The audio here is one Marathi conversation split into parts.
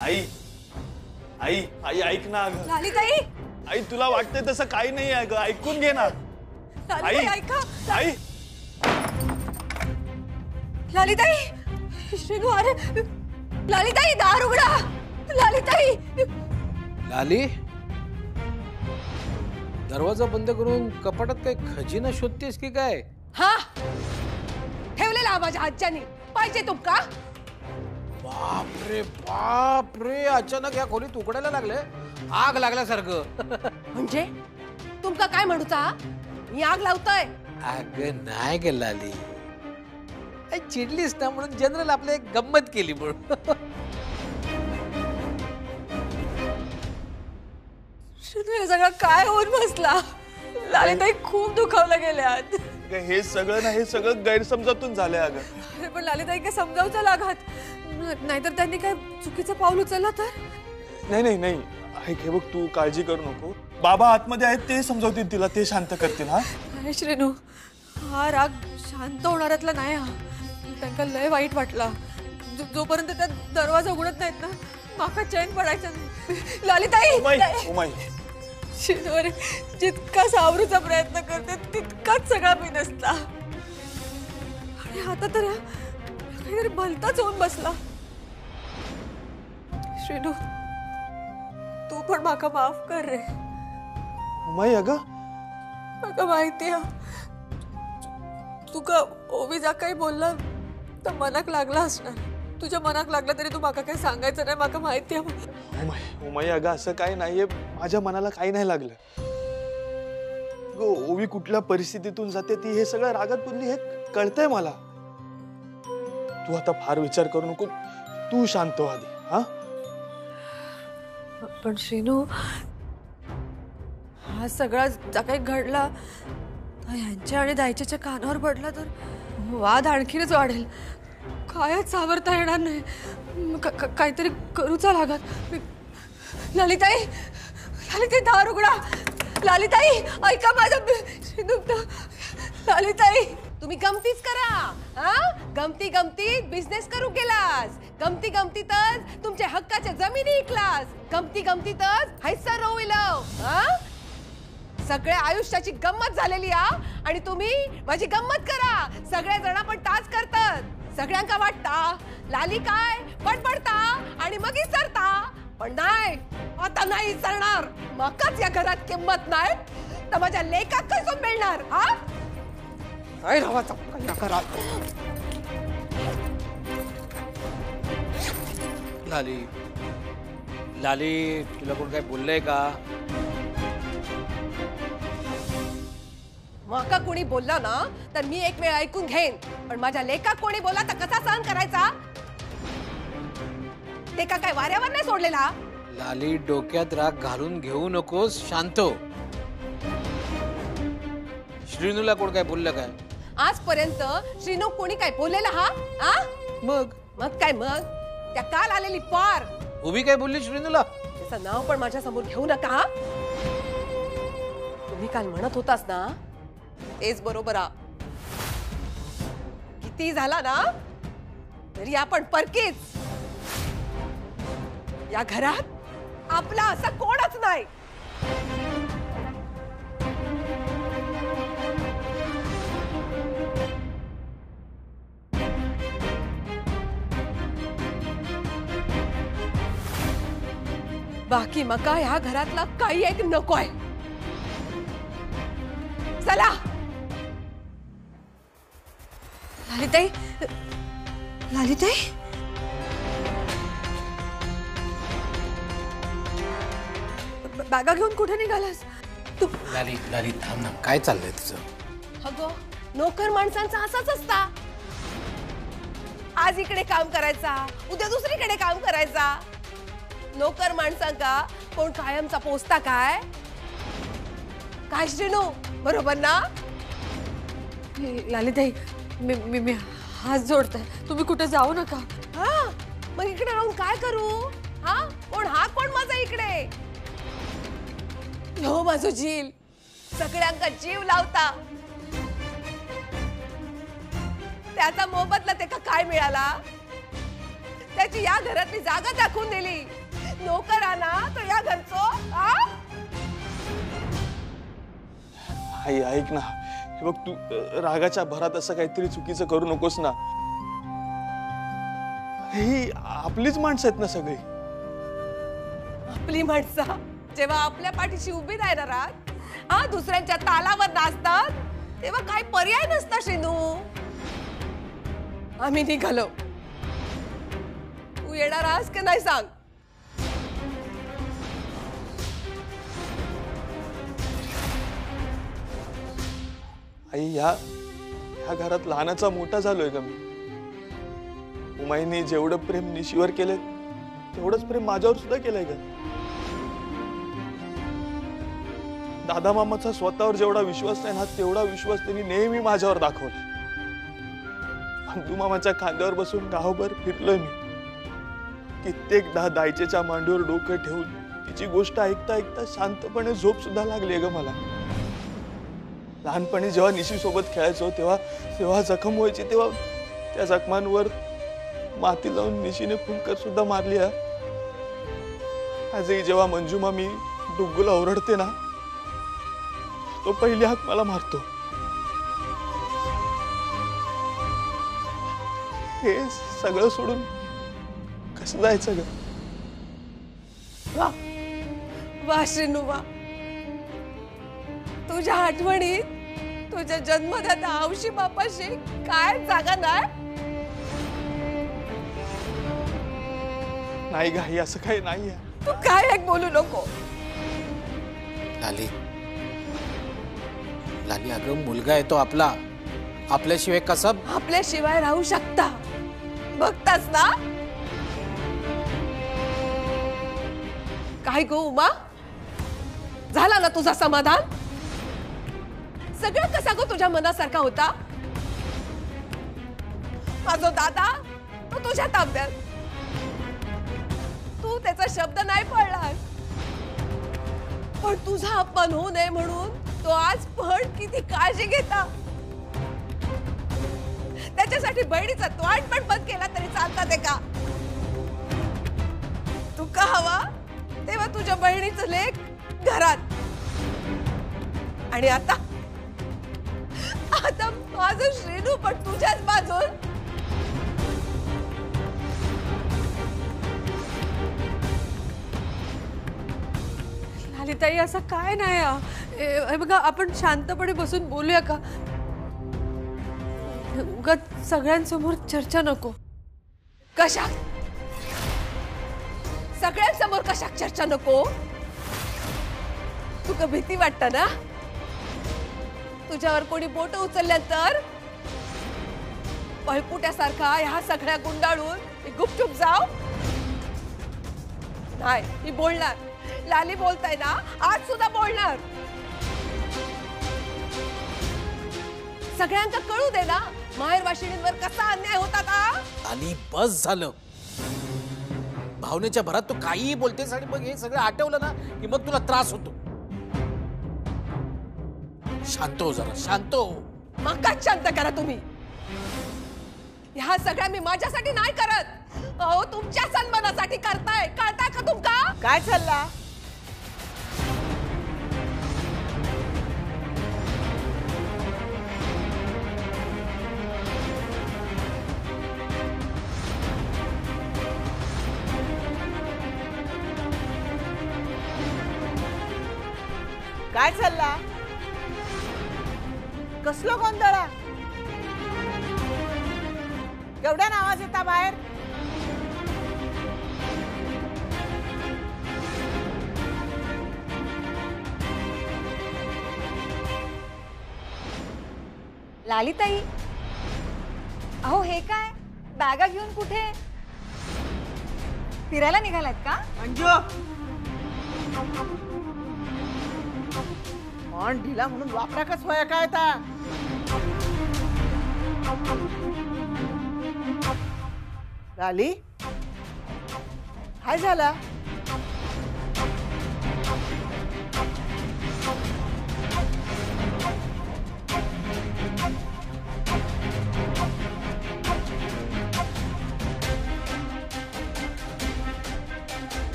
आई आई आई ऐक ना अगं. लालिताई, आई तुला वाटतंय तसं काही नाही आहे ग. ऐकून घे ना. आई लालिताई ऐका. आई लालिताई, श्रीनू अरे लालिताई दार उघडा. लालिताई. लाली, दरवाजा बंद करून कपाटात काही खजिना शोधतेस की काय? हा ठेवलेला माझ्या हातच्यानी पाहिजे तुमका? बापरे बापरे, अचानक या खोलीत उघडायला लागले, आग लागल्यासारखं. म्हणजे तुमका काय म्हणूचा? मी आग लावतोय? अग नाही ग लाली, चिडलीस ना म्हणून जनरल आपलं एक गंमत केली म्हणून. श्रीनू हे सगळं काय होऊन बसला? लालिताई खूप दुखावलं गेल्यात. हे सगळं ना, हे सगळं गैरसमजातून झालंय अगं. अरे पण लालिताई काय समजावचं लागत, नाहीतर त्यांनी काय चुकीचं पाऊल उचललं तर? नाही नाही नाही, ऐक हे बघ, तू काळजी करू नको. बाबा आतमध्ये आहेत, ते समजावतील तिला, ते शांत करतील. हा नाही श्रीनू, हा राग शांत होणाऱ्यातला नाही. हा त्यांना लय वाईट वाटला. जोपर्यंत त्या दरवाजा उघडत नाहीत ना, माका चैन पडायचं नाही. लालिताई. उमाई श्रीनू अरे, जितका सावरूचा प्रयत्न करते तितकाच सगळा मी नसला. आणि आता तर काहीतरी भलताच होऊन बसला. श्रीनू तू पण माका माफ कर रे. उमाई अगं, माका माहिती आहे तुका ओवी जा काही बोलला तर मनाक लागला असणार. तुझ्या मनाक लागला तरी तू माका काही सांगायचं नाही, माका माहिती आहे. उमाई अगं, असं काही नाहीये, माझ्या मनाला काही नाही लागलं. ओवी कुठल्या परिस्थितीतून जाते ती, हे सगळं रागात बोलली, हे कळतंय मला. तू आता फार विचार करू नको, तू शांत हो आधी. हा पण श्रीनू, हा सगळा जा काही घडला ह्यांच्या आणि दायच्याच्या कानावर पडला तर वाद आणखीनच वाढेल. कायच सावरता येणार नाही. काहीतरी करूचा लागत. लालिताई, लालिताई दार उघडा. लालिताई ऐका माझं. लालिताई तुम्ही गमतीच करा. हा गमती गमतीत बिझनेस करू गेलास. गमती गमतीतच तुमच्या हक्काच्या जमिनी विकलास. गमती गमतीतच हैसा रोविलं. हा सगळ्या आयुष्याची गंमत झालेली आणि तुम्ही माझी गंमत करा. सगळ्या जण पण ताच करतात. सगळ्यांका वाटता लाली काय पडपडता आणि मग इसरता, पण नाही, आता नाही इसरणार. मकाच या घरात किंमत नाही तर माझ्या लेकात कसं मिळणार? हा काय राहायचं या घरात? लाली, लाली तुला कोण काय बोललंय का? माका कोणी बोलला ना तर मी एक वेळ ऐकून घेईन, पण माझ्या लेका कोणी बोला तर कसा सहन करायचा? ते का काय वाऱ्यावर नाही सोडलेला? लाली, डोक्यात राग घालून घेऊ नकोस, शांत हो. श्रीनूला कोण काय बोललं काय? आजपर्यंत श्रीनू कोणी काय बोललेला? हा मग मग काय? मग त्या काल आलेली पार उभी काय बोलली श्रीनूला? त्याचं नाव पण माझ्या समोर घेऊ नका. तुम्ही काल म्हणत होतास ना तेच बरोबर. किती झाला ना तरी आपण परकेच. या घरात आपला असं कोणच नाही. बाकी मका ह्या घरातला काही एक नकोय. चला. लालिताई, लालिताई बॅगा घेऊन कुठे निघालास तू? लाली, लाली थांब ना, काय चाललंय तुझं? अगं नोकर माणसांचा असाच असता. आज इकडे काम करायचा, उद्या दुसरीकडे काम करायचा. नोकर माणसांका कोण कायमचा पोचता काय? काय श्रीनू बरोबर ना? लालिताई मी हात जोडते, तुम्ही कुठे जाऊ नका. हा मग इकडे राहून काय करू? हा कोण माझा इकडे? हो माझो जील, सगळ्यांका जीव लावता. त्याचा मोबदला ते काय मिळाला? त्याची या घरातली जागा दाखवून दिली. नोकराना तो या घरचो. आई ऐक ना, हे बघ तू रागाच्या भरात असं काहीतरी चुकीचं करू नकोस ना. ही आपलीच माणसं आहेत ना सगळी. आपली माणसं जेव्हा आपल्या पाठीशी उभी राहणार दुसऱ्यांच्या तालावर नाचतात तेव्हा काही पर्याय नसता. श्रीनू, आम्ही निघालो. तू येणार आहेस की नाही सांग. आई ह्या घरात लहानाचा मोठा झालोय का मी? उमाईने जेवढं प्रेम निशीवर केलंय तेवढंच प्रेम माझ्यावर सुद्धा केलंय का? दादा मामाचा स्वतःवर जेवढा विश्वास नाही ना तेवढा विश्वास त्यांनी नेहमी माझ्यावर दाखवलाय. अंदू मामाच्या खांद्यावर बसून गावभर फिरलोय मी. कित्येकदा दायचेच्या मांडीवर डोकं ठेवून तिची गोष्ट ऐकता ऐकता शांतपणे झोप सुद्धा लागली ग मला. लहानपणी जेव्हा निशी सोबत खेळायचो तेव्हा जखम व्हायची तेव्हा त्या जखमांवर माती लावून निशीने फुंकर सुद्धा मारली. आजही जेव्हा मंजू मामी डुग्गूला ओरडते ना तो पहिली हाक मला मारतो. हे सगळं सोडून कसं जायचं ग? वा वा श्रीनू वा. तुझ्या आठवणीत तुझ्या जन्मदाता हौशी बापाशी काय जागा नाही ग आई, असं काही नाहीये. तू काय एक बोलू नको. लाली लाली अगं मुलगा आहे तो आपला. आपल्याशिवाय कसं आपल्याशिवाय राहू शकता बघतास ना. काय गो उमा, झाला ना तुझा समाधान? सगळं कसा गो तुझ्या मनासारखा होता? माझा दादा तो तुझ्या ताब्यात. तू त्याचा शब्द नाही पडलास. पण तुझा अपमान होऊ नये म्हणून तो आज पण किती काळजी घेता. त्याच्यासाठी बहिणीचा तोंड पण बंद केला तरी चालतात का? तू का हवा तेव्हा तुझ्या बहिणीचं लेक घरात. आणि आता माझं श्रीनू पण तुझ्याच बाजून. लालिताई असं काय नाही. बघा आपण शांतपणे बसून बोलूया का? उगाच सगळ्यांसमोर चर्चा नको. कशात सगळ्यांसमोर कशात चर्चा नको? तुका भीती वाटत ना? तुझ्यावर कोणी बोट उचलल्यानंतर पळपुट्यासारखा ह्या सगळ्या गुंडाळून गुपचूप जाव? नाही, मी बोलणार. लाली बोलताय ना, आज सुद्धा बोलणार. सगळ्यांना कळू दे ना माहेर वाशिणींवर कसा अन्याय होता. लाली बस झालं. भावनेच्या भरात तू काहीही बोलतेस आणि मग हे सगळं आठवलं ना की मग तुला त्रास होतो. शांत हो जरा, शांत हो. मकाच शांत करा तुम्ही. ह्या सगळ्या मी माझ्यासाठी नाही करत. अहो तुमच्या सन्मानासाठी करताय. कळताय का तुमका? काय चालला? काय चालला? कसलो गोंधळा? केवढ्यान आवाज येता बाहेर? लालिताई, अहो हे काय? बॅगा घेऊन कुठे? फिरायला निघालात का? अंजू मन ढिला म्हणून वापरा का सोया काय ता? लाली काय झाला?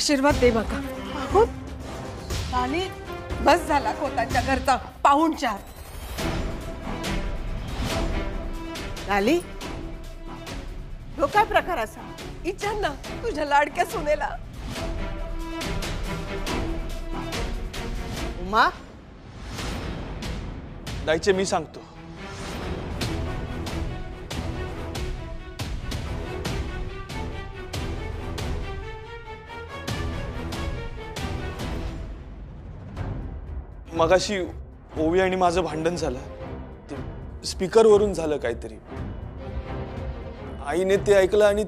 आशीर्वाद दे बघा. लाली बस झाला खोतांच्या घरचा पाहुणचार. लाली तो काय प्रकार असा? विचार ना तुझ्या लाडक्या सुनेला. उमा दाईचे मी सांगतो. मगाशी ओवी आणि माझं भांडण झालं. ते स्पीकरवरून झालं काहीतरी. आईने ते ऐकलं आणि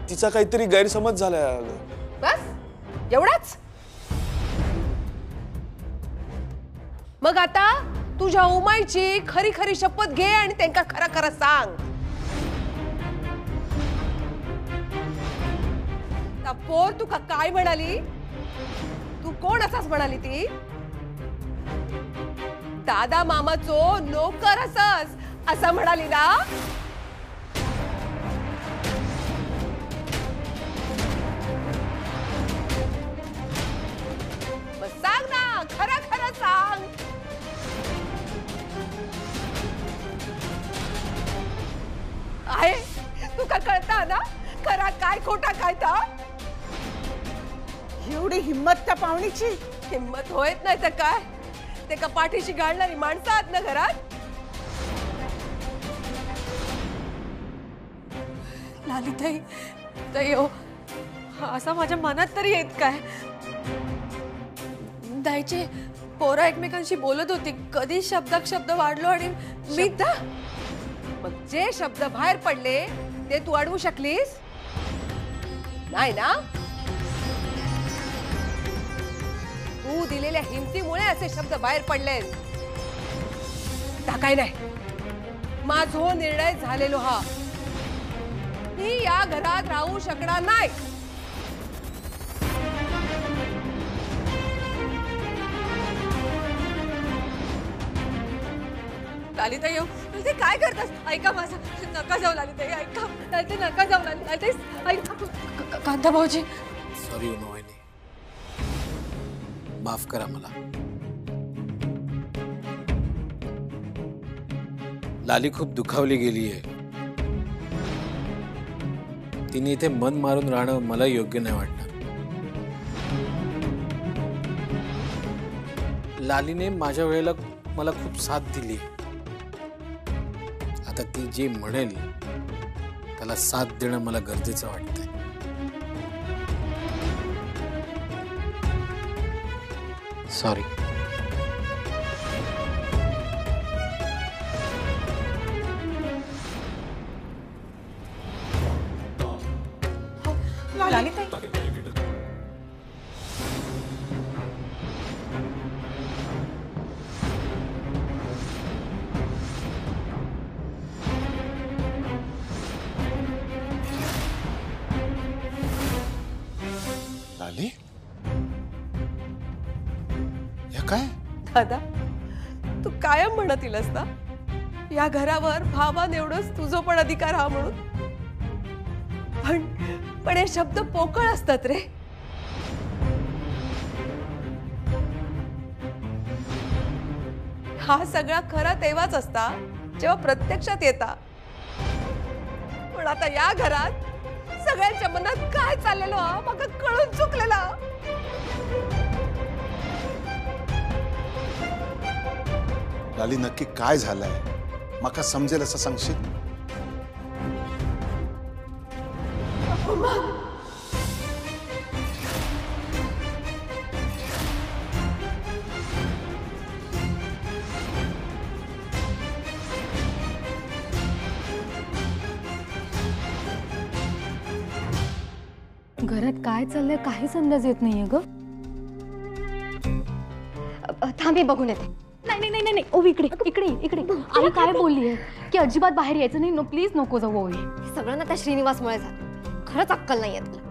तिचा काहीतरी गैरसमज झाला. बस एवढाच. मग आता तुझ्या उमाईची खरी खरी शपथ घे आणि त्यांना खरं खरं सांग. ता पोर तुका काय म्हणाली? तू कोण असाच म्हणाली ती? दादा मामाचो नोकर असस असं म्हणाली ना? मग सांग ना, खरं खरं सांग. आहे तुका कळता ना खरा काय खोटा काय ता? एवढी हिम्मत त्या पाहुणीची? हिम्मत होत नाही तर काय? ते का पाठीशी गाळणारी माणसं आहात ना घरात? लालिताई ताई हो, असं माझ्या मनात तरी येत काय? दाईचे पोरं एकमेकांशी बोलत होती. कधी शब्दाक शब्द वाढलो आणि मी मग जे शब्द बाहेर पडले ते तू अडवू शकलीस नाही ना? तू दिलेल्या हिमतीमुळे असे शब्द बाहेर पडले. काय नाही, माझो निर्णय झालेलो हा. मी या घरात राहू शकणार नाही. लालिताई येऊ ते काय करतास? ऐका माझं, नका जाऊ लालिताई, ऐका. ते नका जाऊ लालिताई, ऐका. कांता भाऊजी सॉरी वहिनी, माफ करा मला. लाली खूप दुखावली गेलीये. तिने इथे मन मारून राहणं मला योग्य नाही वाटणार. लालीने माझ्या वेळेला मला खूप साथ दिली. आता ती जे म्हणेल त्याला साथ देणं मला गरजेचं वाटतंय. सॉरी. लालिताई लाली या काय? दादा तू कायम म्हणतीलस ना या घरावर भावान एवढंच तुझं पण अधिकार हा म्हणून. पण हे शब्द पोकळ असतात रे. हा सगळा खरा तेव्हाच असता जेव्हा प्रत्यक्षात येता. पण आता या घरात सगळ्यांच्या मनात काय चाललेलो हा मग कळून चुकलेला. लाली नक्की काय झालंय माका समजेल असं सांगशील? घरात काय चाललंय काहीच अंदाज येत नाहीये ग. थांबी बघून येते. नाही नाही नाही नाही ओवी इकडे इकडे इकडे. आई काय बोललीये की अजिबात बाहेर यायचं नाही. नो प्लीज नको जाऊ ओवी. सगळं ना त्या श्रीनिवासमुळे झालं. खरंच अक्कल नाहीये तुला.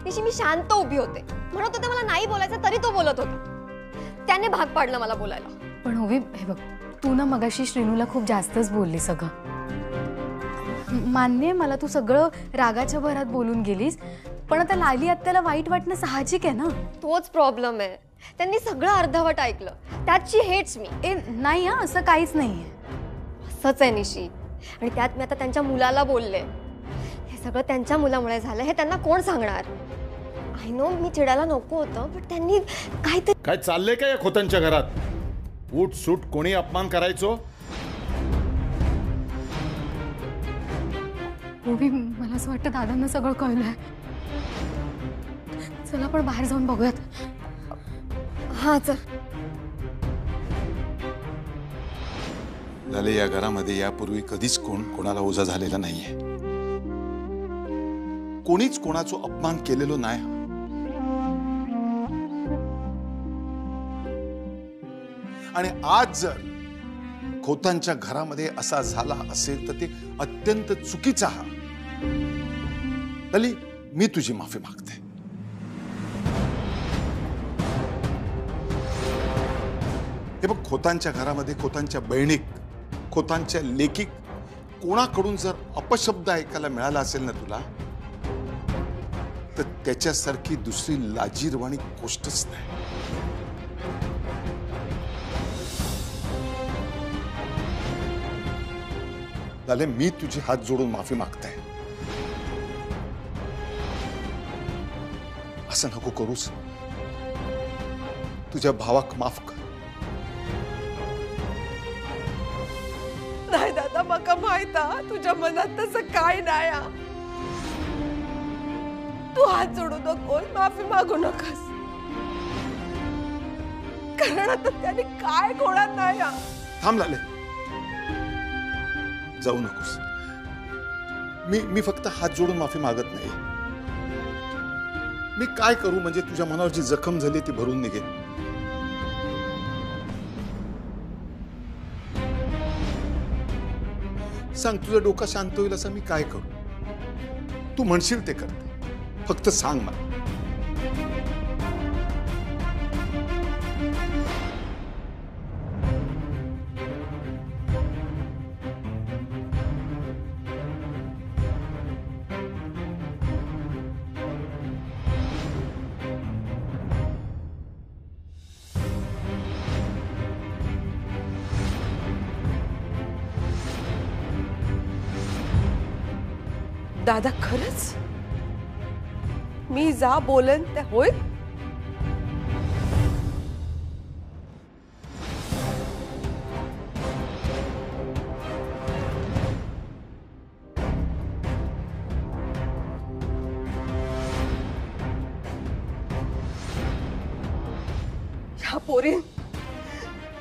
निशी मी शांत उभी होते, म्हणत होते मला नाही बोलायचं तरी तो बोलत होता. त्याने भाग पाडला मला बोलायला. पण ओवी हे बघ, तू ना मगाशी श्रीनूला खूप जास्तच बोलली. सगळं मान्य मला, तू सगळं रागाच्या भरात बोलून गेलीस. पण आता लाली आत्याला वाईट वाटणं साहजिक आहे ना. तोच प्रॉब्लेम आहे. त्यांनी सगळं अर्धवट ऐकलं. त्यात शी हेट्स मी. नाही हा, असं काहीच नाहीये. असंच आहे निशी. आणि त्यात मी आता त्यांच्या मुलाला बोलले. हे सगळं त्यांच्या मुलामुळे झालं हे त्यांना कोण सांगणार. आय नो मी चिडायला नको होतं, पण त्यांनी काहीतरी. काय चाललंय का या खोतांच्या घरात? उठ सूट कोणी अपमान करायचो? ओवी, मला असं वाटतं दादांना सगळं कळलंय. चला आपण बाहेर जाऊन बघूयात. हा चल. लाले, या घरामध्ये यापूर्वी कधीच कोणाला ओझा झालेला नाहीये. कोणीच कोणाचा अपमान केलेलो नाही. आणि आज जर खोतांच्या घरामध्ये असा झाला असेल तर ते अत्यंत चुकीचं आहे. लाली, मी तुझी माफी मागते. हे बघ, खोतांच्या घरामध्ये खोतांच्या बहिणीक, खोतांच्या लेखिक कोणाकडून जर अपशब्द ऐकायला मिळाला असेल ना तुला, तर त्याच्यासारखी दुसरी लाजीरवाणी गोष्टच नाही. लाले, मी तुझे हात जोडून माफी मागते. असं नको करूस. तुझ्या भावाक माफ कर. नाही दादा, मका माहित हा, तुझ्या मनात तसं काय नाही हा. तू हात जोडू नकोस, माफी मागू नकोस. कारण आता त्याने काय घोळत नाही हा. थांब लाले, जाऊ नकोस. मी फक्त हात जोडून माफी मागत नाही. मी काय करू म्हणजे तुझ्या मनावर जी जखम झाली ती भरून निघेल. सांग, तुझं डोकं शांत होईल असं मी काय करू? तू म्हणशील ते करते. फक्त सांग मला. दादा, खरंच मी जा बोलन ते होईल? ह्या पोरीन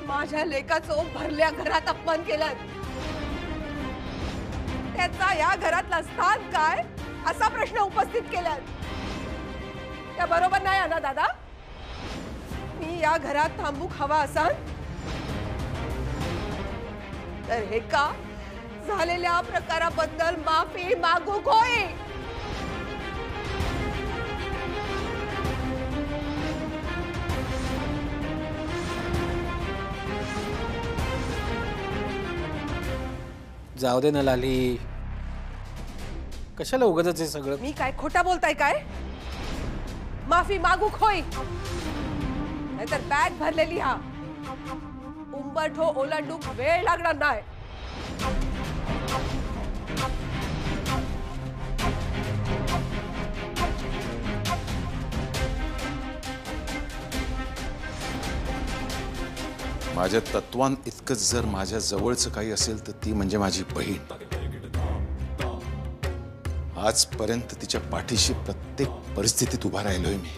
माझ्या लेकाचं भरल्या घरात अपमान केला. त्याचा या घरातला स्थान काय असा प्रश्न उपस्थित केला. त्या बरोबर नाही ना दादा? मी या घरात थांबूक हवा असा तर हे का झालेल्या प्रकाराबद्दल माफी मागूक होय. जाऊ दे ना लाली, कशाला उगाचच हे सगळं. मी काय खोटा बोलताय काय? माफी मागूक होय, नाहीतर बॅग भरलेली हा उंबरठो ओलांडूक वेळ लागणार नाही. माझ्या तत्वान इतकंच जर माझ्या जवळचं काही असेल तर ती म्हणजे माझी बहीण. आजपर्यंत तिच्या पाठीशी प्रत्येक परिस्थितीत उभा राहिलोय मी.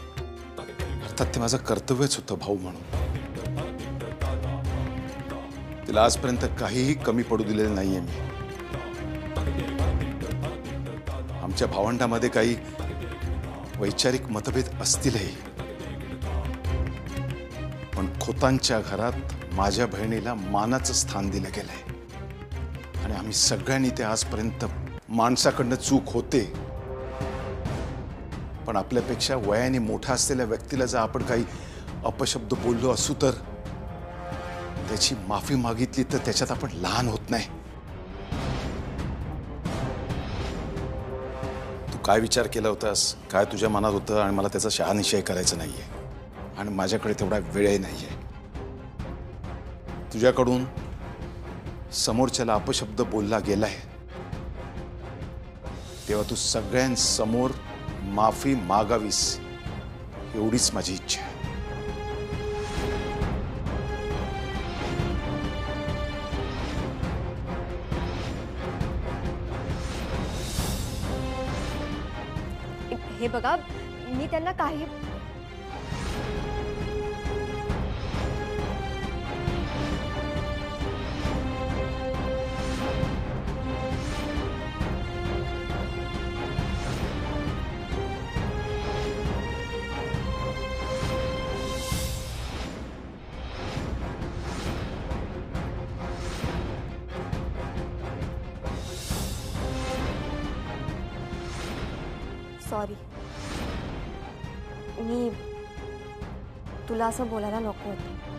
अर्थात ते माझं कर्तव्यच होतं भाऊ म्हणून. तिला आजपर्यंत काहीही कमी पडू दिलेलं नाहीये मी. आमच्या भावंडामध्ये काही वैचारिक मतभेद असतीलही, पण खोतांच्या घरात माझ्या बहिणीला मानाचं स्थान दिलं गेलंय. आणि आम्ही सगळ्यांनी ते आजपर्यंत माणसाकडनं चूक होते, पण आपल्यापेक्षा वयाने मोठा असलेल्या व्यक्तीला जर आपण काही अपशब्द बोललो असू तर त्याची माफी मागितली तर त्याच्यात आपण लहान होत नाही. तू काय विचार केला होतास, काय तुझ्या मनात होतं आणि मला त्याचा शहानिशय करायचा नाहीये आणि माझ्याकडे तेवढा वेळही नाहीये. तुझ्याकडून समोरच्याला अपशब्द बोलला गेलाय तेव्हा तू सगळ्यांसमोर माफी मागावीस एवढीच माझी इच्छा आहे. हे बघा, मी त्यांना काही सॉरी, मी तुला असं बोलायला नको होतं.